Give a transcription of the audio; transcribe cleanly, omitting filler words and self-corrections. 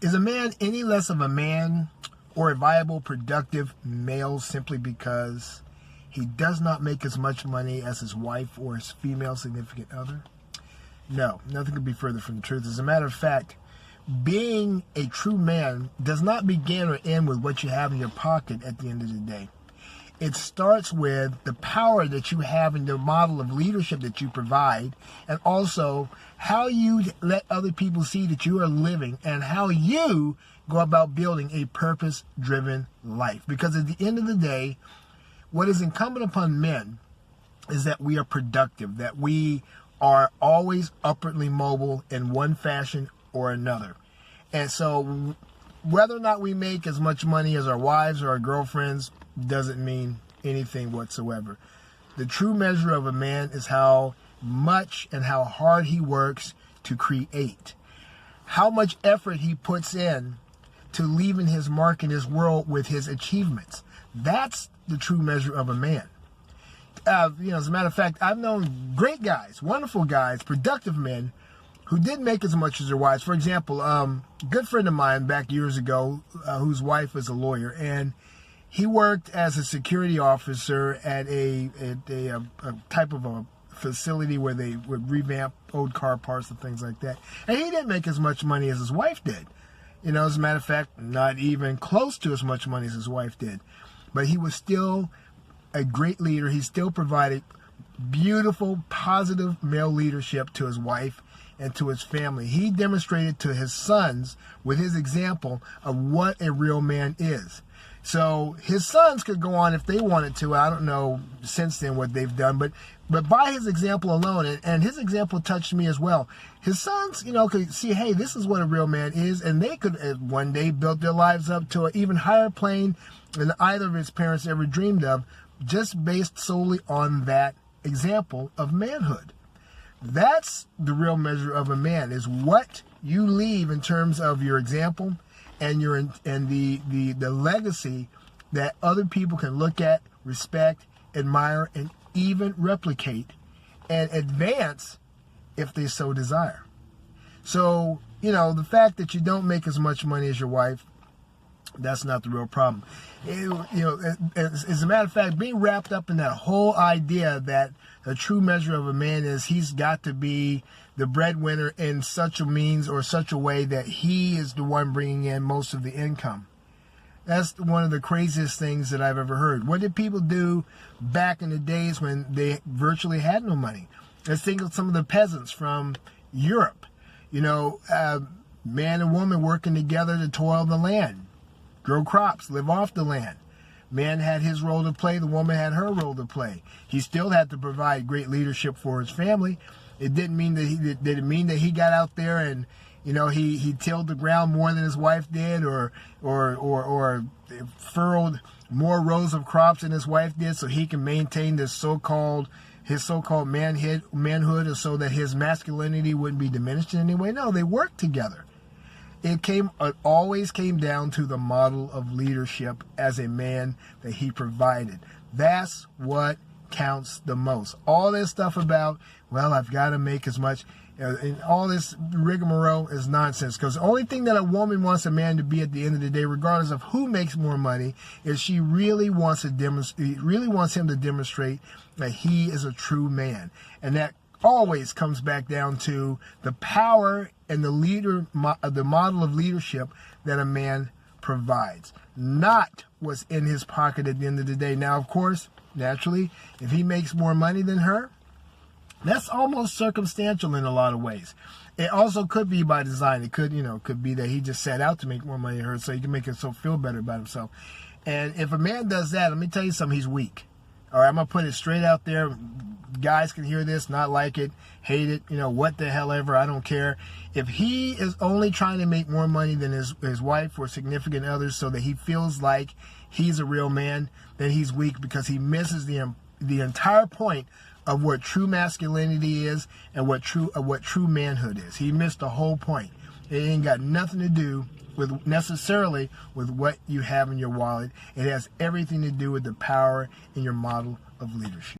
Is a man any less of a man or a viable, productive male simply because he does not make as much money as his wife or his female significant other? No, nothing could be further from the truth. As a matter of fact, being a true man does not begin or end with what you have in your pocket at the end of the day. It starts with the power that you have in the model of leadership that you provide, and also how you let other people see that you are living and how you go about building a purpose-driven life. Because at the end of the day, what is incumbent upon men is that we are productive, that we are always upwardly mobile in one fashion or another. And so whether or not we make as much money as our wives or our girlfriends doesn't mean anything whatsoever. The true measure of a man is how much and how hard he works to create, how much effort he puts in to leaving his mark in this world with his achievements. That's the true measure of a man. As a matter of fact, I've known great guys, wonderful guys, productive men who didn't make as much as their wives. For example, a good friend of mine back years ago, whose wife was a lawyer, and he worked as a security officer at a type of a facility where they would revamp old car parts and things like that. And he didn't make as much money as his wife did. As a matter of fact, not even close to as much money as his wife did. But he was still a great leader. He still provided beautiful, positive male leadership to his wife and to his family. He demonstrated to his sons with his example of what a real man is. So his sons could go on if they wanted to. I don't know since then what they've done, but by his example alone, and his example touched me as well. His sons, could see, hey, this is what a real man is, and they could one day build their lives up to an even higher plane than either of his parents ever dreamed of, just based solely on that example of manhood. That's the real measure of a man, is what you leave in terms of your example and the legacy that other people can look at, respect, admire, and even replicate and advance if they so desire. So, the fact that you don't make as much money as your wife, that's not the real problem. As a matter of fact, being wrapped up in that whole idea that a true measure of a man is he's got to be the breadwinner in such a means or such a way that he is the one bringing in most of the income. That's one of the craziest things that I've ever heard. What did people do back in the days when they virtually had no money? Let's think of some of the peasants from Europe. Man and woman working together to toil the land, grow crops, live off the land. Man had his role to play. The woman had her role to play. He still had to provide great leadership for his family. It didn't mean that he got out there and he tilled the ground more than his wife did, or furrowed more rows of crops than his wife did, so he can maintain his so-called manhood, or so that his masculinity wouldn't be diminished in any way. No, they worked together. It always came down to the model of leadership as a man that he provided. That's what counts the most. All this stuff about, well, I've got to make as much, and all this rigmarole is nonsense. Because the only thing that a woman wants a man to be at the end of the day, regardless of who makes more money, is she really wants him to demonstrate that he is a true man. And that always comes back down to the power and the model of leadership that a man provides, not what's in his pocket at the end of the day. Now, of course, naturally, if he makes more money than her, that's almost circumstantial in a lot of ways. It also could be by design. It could be that he just set out to make more money than her so he can make himself feel better about himself. And if a man does that, let me tell you something, he's weak. All right, I'm going to put it straight out there. Guys can hear this, not like it, hate it, what the hell ever, I don't care. If he is only trying to make more money than his wife or significant others so that he feels like he's a real man, then he's weak, because he misses the entire point of what true masculinity is and what true manhood is. He missed the whole point. It ain't got nothing to do necessarily with what you have in your wallet. It has everything to do with the power in your model of leadership.